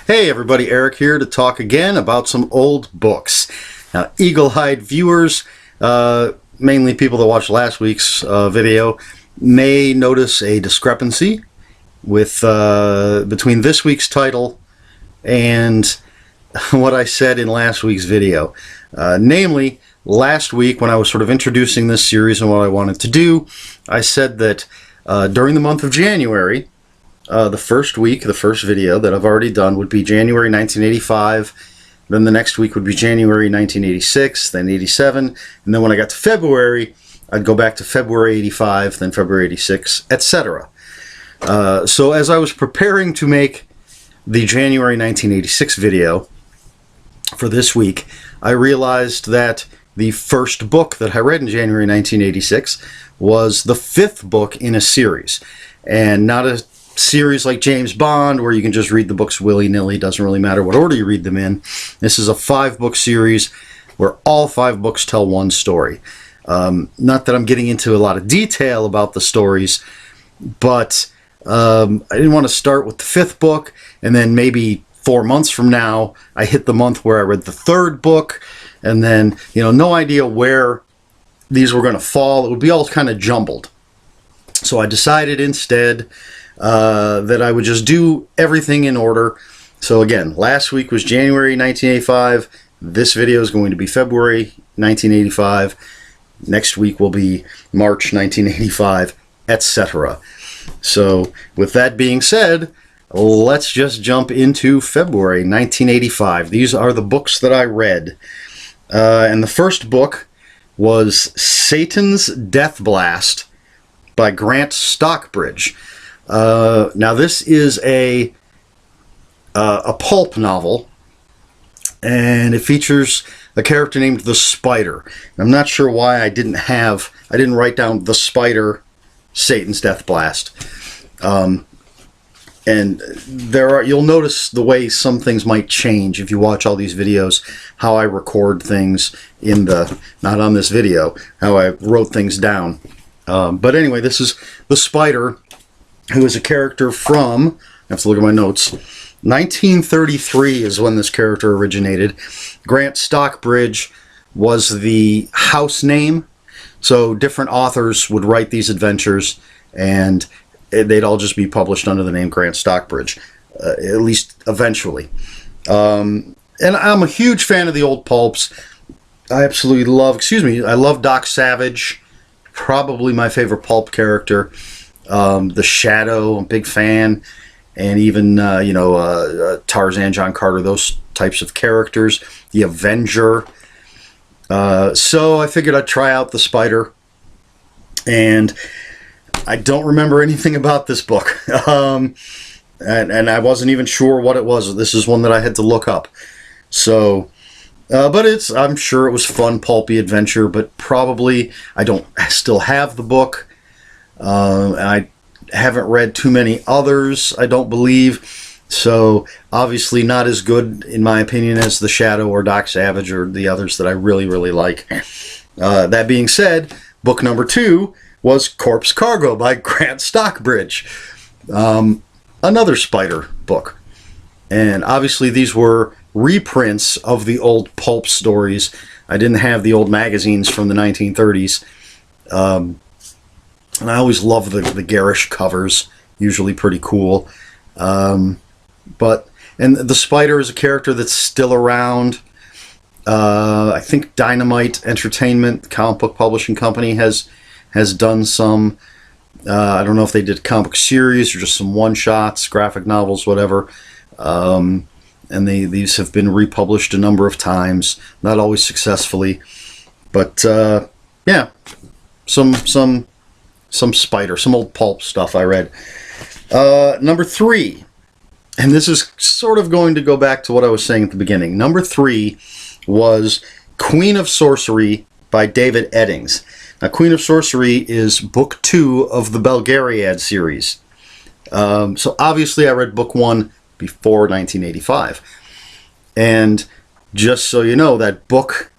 Hey everybody, Eric here to talk again about some old books. Now, eagle-eyed viewers, mainly people that watched last week's video, may notice a discrepancy with between this week's title and what I said in last week's video. Namely, last week when I was sort of introducing this series and what I wanted to do, I said that during the month of January, the first week, the first video that I've already done would be January 1985. Then the next week would be January 1986, then 87. And then when I got to February, I'd go back to February 85, then February 86, etc. So as I was preparing to make the January 1986 video for this week, I realized that the first book that I read in January 1986 was the fifth book in a series. And not a series like James Bond where you can just read the books willy-nilly, doesn't really matter what order you read them in. This is a 5-book series where all 5 books tell one story. Not that I'm getting into a lot of detail about the stories, but I didn't want to start with the 5th book and then maybe 4 months from now I hit the month where I read the 3rd book and then, no idea where these were going to fall. It would be all kind of jumbled. So I decided instead that I would just do everything in order. So again, last week was January 1985. This video is going to be February 1985. Next week will be March 1985, etc. So with that being said, let's just jump into February 1985. These are the books that I read. And the first book was Satan's Death Blast by Grant Stockbridge. Now this is a pulp novel, and it features a character named the Spider. I'm not sure why I didn't write down the Spider, Satan's Death Blast. And you'll notice the way some things might change if you watch all these videos, how I record things not on this video, how I wrote things down. But anyway, this is the Spider, who is a character from, I have to look at my notes, 1933 is when this character originated. Grant Stockbridge was the house name, so different authors would write these adventures and they'd all just be published under the name Grant Stockbridge, at least eventually. And I'm a huge fan of the old pulps. I absolutely I love Doc Savage, probably my favorite pulp character. The Shadow, I'm a big fan, and even Tarzan, John Carter, those types of characters. The Avenger. So I figured I'd try out the Spider, and I don't remember anything about this book, and I wasn't even sure what it was. This is one that I had to look up. So, but I'm sure it was fun, pulpy adventure. But probably I still have the book. I haven't read too many others, I don't believe, so obviously not as good, in my opinion, as The Shadow or Doc Savage or the others that I really, really like. That being said, book number 2 was Corpse Cargo by Grant Stockbridge, another Spider book. And obviously these were reprints of the old pulp stories. I didn't have the old magazines from the 1930s. And I always love the garish covers, usually pretty cool. And the Spider is a character that's still around. I think Dynamite Entertainment, the comic book publishing company, has done some. I don't know if they did comic series or just some one-shots, graphic novels, whatever. And these have been republished a number of times, not always successfully. But yeah, some Spider, some old pulp stuff I read. Number 3, and this is sort of going to go back to what I was saying at the beginning. Number 3 was Queen of Sorcery by David Eddings. Now, Queen of Sorcery is book 2 of the Belgariad series. So obviously I read book 1 before 1985. And just so you know, that book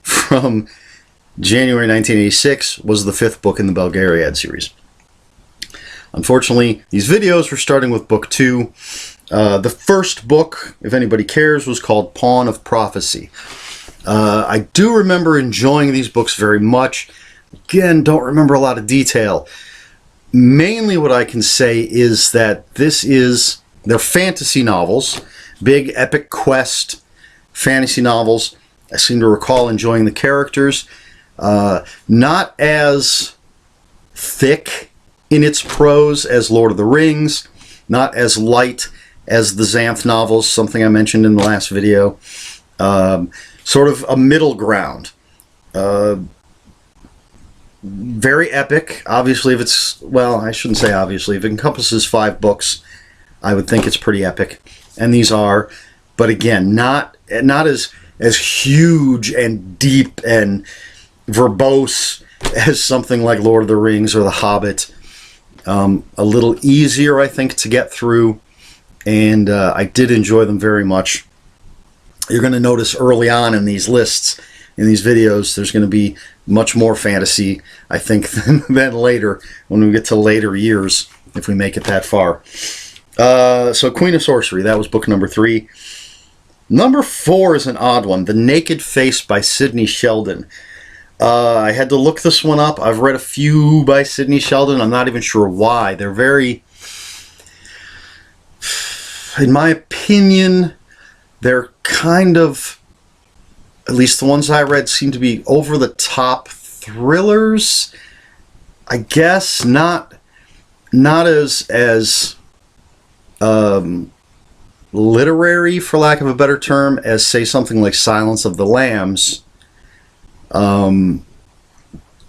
from January 1986 was the 5th book in the Belgariad series. Unfortunately, these videos were starting with book 2, The first book, if anybody cares, was called Pawn of Prophecy. I do remember enjoying these books very much. Again, don't remember a lot of detail. Mainly what I can say is that they're fantasy novels, big epic quest fantasy novels. I seem to recall enjoying the characters. Not as thick in its prose as Lord of the Rings, not as light as the Xanth novels, something I mentioned in the last video. Sort of a middle ground. Very epic. Obviously, I shouldn't say obviously. If it encompasses 5 books, I would think it's pretty epic. And these are, but again, not as huge and deep and verbose as something like Lord of the Rings or The Hobbit. A little easier, I think, to get through, and I did enjoy them very much. You're going to notice early on in these lists, in these videos, there's going to be much more fantasy, I think, than later, when we get to later years, if we make it that far. So Queen of Sorcery, that was book number 3. Number 4 is an odd one, The Naked Face by Sidney Sheldon. I had to look this one up. I've read a few by Sidney Sheldon. I'm not even sure why. They're very, in my opinion, they're kind of, at least the ones I read, seem to be over-the-top thrillers. I guess not as literary, for lack of a better term, as, say, something like Silence of the Lambs.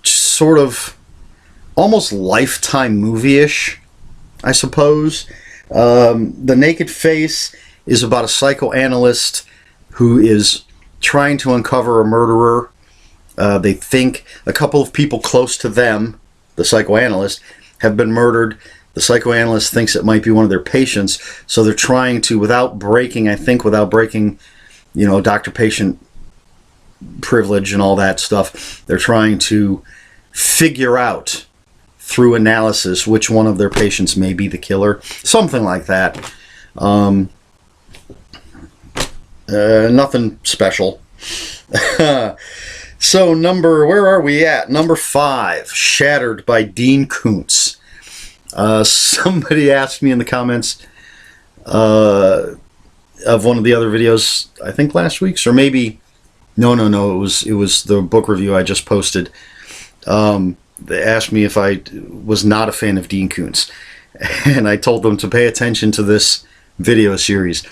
Sort of almost Lifetime movie-ish, I suppose. The Naked Face is about a psychoanalyst who is trying to uncover a murderer. They think a couple of people close to them, the psychoanalyst, have been murdered. The psychoanalyst thinks it might be one of their patients, so they're trying to, without breaking, doctor-patient privilege and all that stuff, they're trying to figure out through analysis which one of their patients may be the killer. Something like that. Nothing special. So where are we at? Number 5, Shattered by Dean Koontz. Somebody asked me in the comments of one of the other videos, I think last week's, or maybe, no, it was the book review I just posted. They asked me if I was not a fan of Dean Koontz, and I told them to pay attention to this video series.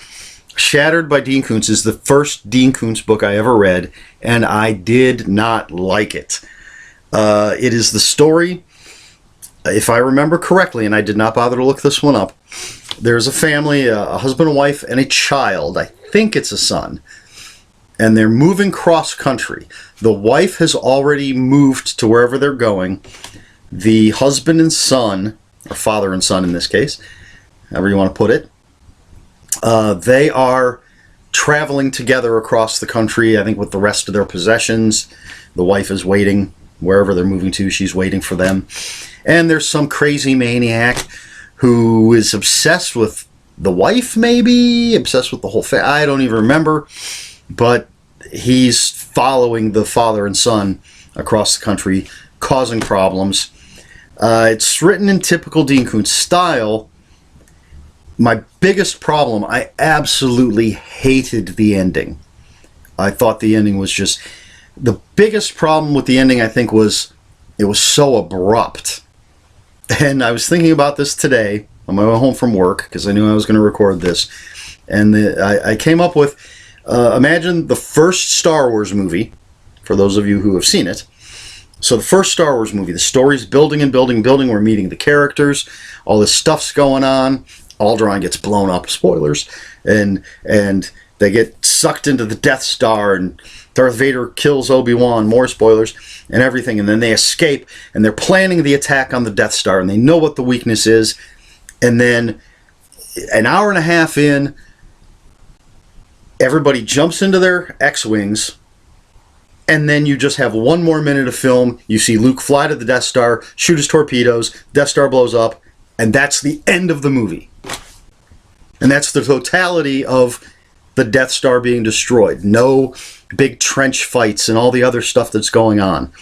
Shattered by Dean Koontz is the first Dean Koontz book I ever read, and I did not like it. It is the story, if I remember correctly, and I did not bother to look this one up, there's a family, a husband and wife, and a child. I think it's a son. And they're moving cross-country. The wife has already moved to wherever they're going. The husband and son, or father and son in this case, however you want to put it, they are traveling together across the country, I think with the rest of their possessions. The wife is waiting wherever they're moving to. She's waiting for them. And there's some crazy maniac who is obsessed with the wife, maybe? Obsessed with the whole family. I don't even remember. But he's following the father and son across the country, causing problems. It's written in typical Dean Koontz style. My biggest problem, I absolutely hated the ending. I thought the ending was just... The biggest problem with the ending, I think, was it was so abrupt. And I was thinking about this today on my way home from work, because I knew I was going to record this. And I came up with... imagine the first Star Wars movie, for those of you who have seen it. So the first Star Wars movie, the story's building and building and building. We're meeting the characters. All this stuff's going on. Alderaan gets blown up, spoilers. And they get sucked into the Death Star, and Darth Vader kills Obi-Wan, more spoilers, and everything. And then they escape, and they're planning the attack on the Death Star, and they know what the weakness is. And then an hour and a half in, everybody jumps into their X-Wings, and then you just have one more minute of film. You see Luke fly to the Death Star, shoot his torpedoes, Death Star blows up, and that's the end of the movie. And that's the totality of the Death Star being destroyed. No big trench fights and all the other stuff that's going on.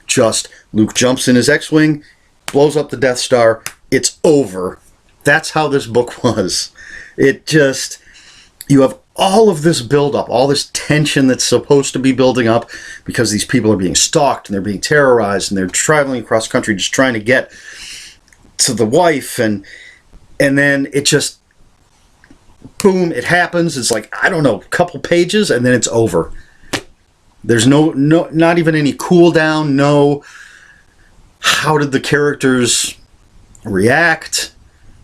Just Luke jumps in his X-Wing, blows up the Death Star, it's over. That's how this book was. It just, you have all of this buildup, all this tension that's supposed to be building up because these people are being stalked and they're being terrorized and they're traveling across country just trying to get to the wife, and then it just, boom, it happens. It's like, I don't know, a couple pages and then it's over. There's no not even any cool down, no how did the characters react?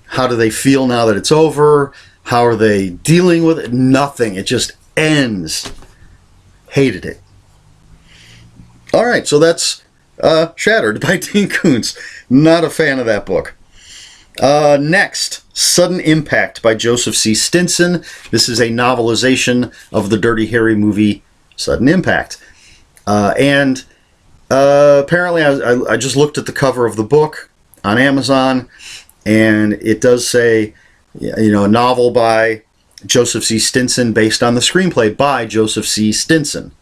How do they feel now that it's over? How are they dealing with it? Nothing. It just ends. Hated it. All right, so that's Shattered by Dean Koontz. Not a fan of that book. Next, Sudden Impact by Joseph C. Stinson. This is a novelization of the Dirty Harry movie Sudden Impact. And apparently I just looked at the cover of the book on Amazon, and it does say, a novel by Joseph C. Stinson based on the screenplay by Joseph C. Stinson.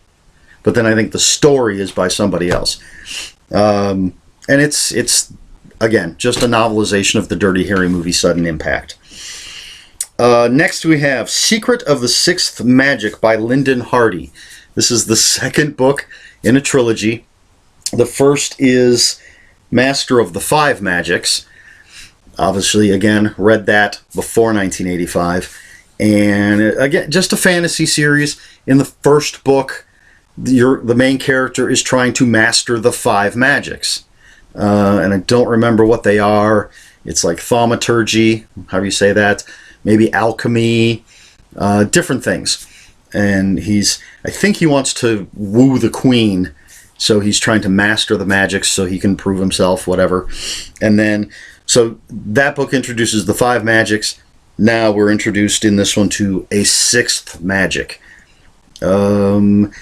But then I think the story is by somebody else. And it's again, just a novelization of the Dirty Harry movie Sudden Impact. Next we have Secret of the Sixth Magic by Lyndon Hardy. This is the second book in a trilogy. The first is Master of the Five Magics. Obviously, again, read that before 1985. And again, just a fantasy series. In the first book, the main character is trying to master the five magics. And I don't remember what they are. It's like thaumaturgy, however you say that. Maybe alchemy, different things. And I think he wants to woo the queen, so he's trying to master the magics so he can prove himself, whatever. And then, so that book introduces the five magics. Now we're introduced in this one to a sixth magic. And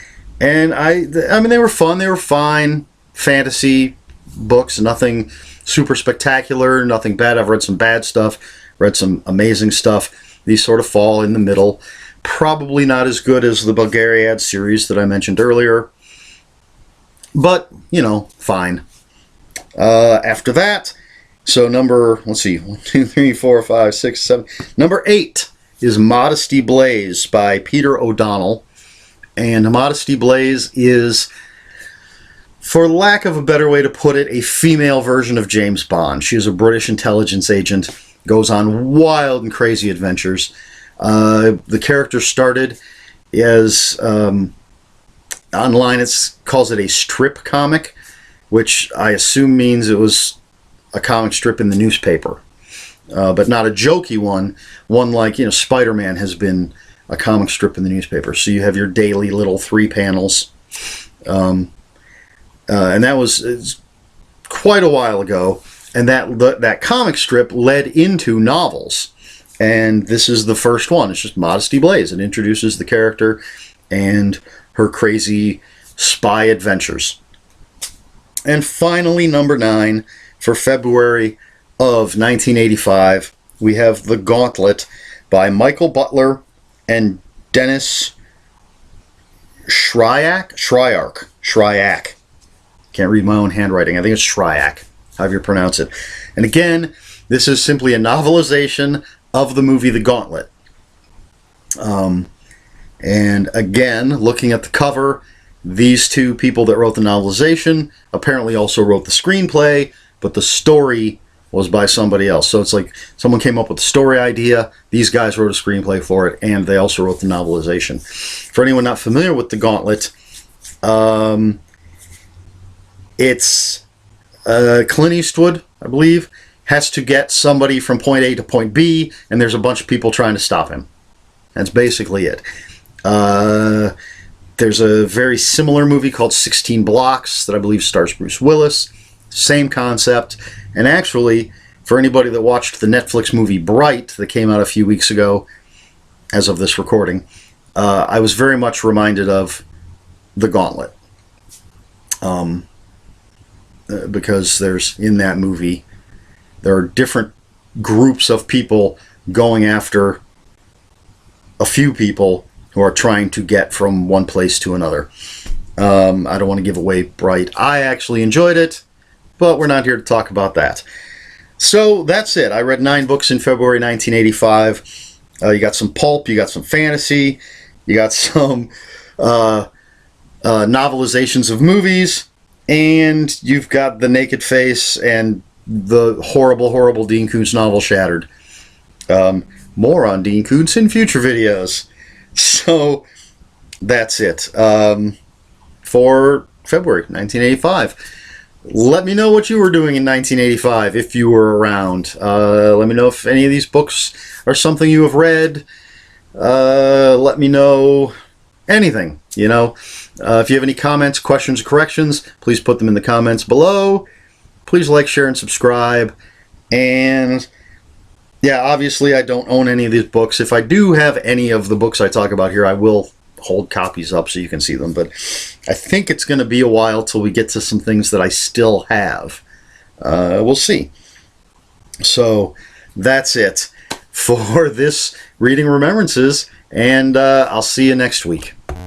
I mean, they were fun, they were fine. Fantasy books, nothing super spectacular, nothing bad. I've read some bad stuff, read some amazing stuff. These sort of fall in the middle. Probably not as good as the Bulgariad series that I mentioned earlier, but, fine. After that, so let's see, 1, 2, 3, 4, 5, 6, 7. Number 8 is Modesty Blaise by Peter O'Donnell. And Modesty Blaise is, for lack of a better way to put it, a female version of James Bond. She is a British intelligence agent, goes on wild and crazy adventures. The character started as, online it calls it a strip comic, which I assume means it was a comic strip in the newspaper. But not a jokey one like, Spider-Man has been a comic strip in the newspaper. So you have your daily little 3 panels. And that was quite a while ago. And that comic strip led into novels. And this is the first one. It's just Modesty Blaise. It introduces the character and her crazy spy adventures. And finally, number 9, for February of 1985, we have The Gauntlet by Michael Butler and Dennis Shryak. Can't read my own handwriting. I think it's Shryak, however you pronounce it. And again, this is simply a novelization of the movie The Gauntlet. And again, looking at the cover, these two people that wrote the novelization apparently also wrote the screenplay, but the story was by somebody else. So it's like someone came up with the story idea, these guys wrote a screenplay for it, and they also wrote the novelization. For anyone not familiar with The Gauntlet, it's Clint Eastwood, I believe, has to get somebody from point A to point B, and there's a bunch of people trying to stop him. That's basically it. There's a very similar movie called 16 Blocks that I believe stars Bruce Willis. Same concept. And actually, for anybody that watched the Netflix movie Bright that came out a few weeks ago, as of this recording, I was very much reminded of The Gauntlet. Because in that movie, there are different groups of people going after few people who are trying to get from one place to another. I don't want to give away Bright. I actually enjoyed it, but we're not here to talk about that. So that's it. I read 9 books in February 1985. You got some pulp, you got some fantasy, you got some novelizations of movies, and you've got The Naked Face and the horrible, horrible Dean Koontz novel Shattered. More on Dean Koontz in future videos. So that's it for February 1985. Let me know what you were doing in 1985 if you were around. Let me know if any of these books are something you have read. Let me know anything, you know. If you have any comments, questions, or corrections, please put them in the comments below. Please like, share, and subscribe. And yeah, obviously I don't own any of these books. If I do have any of the books I talk about here, I will hold copies up so you can see them. But I think it's going to be a while till we get to some things that I still have. We'll see. So that's it for this Reading Remembrances, and I'll see you next week.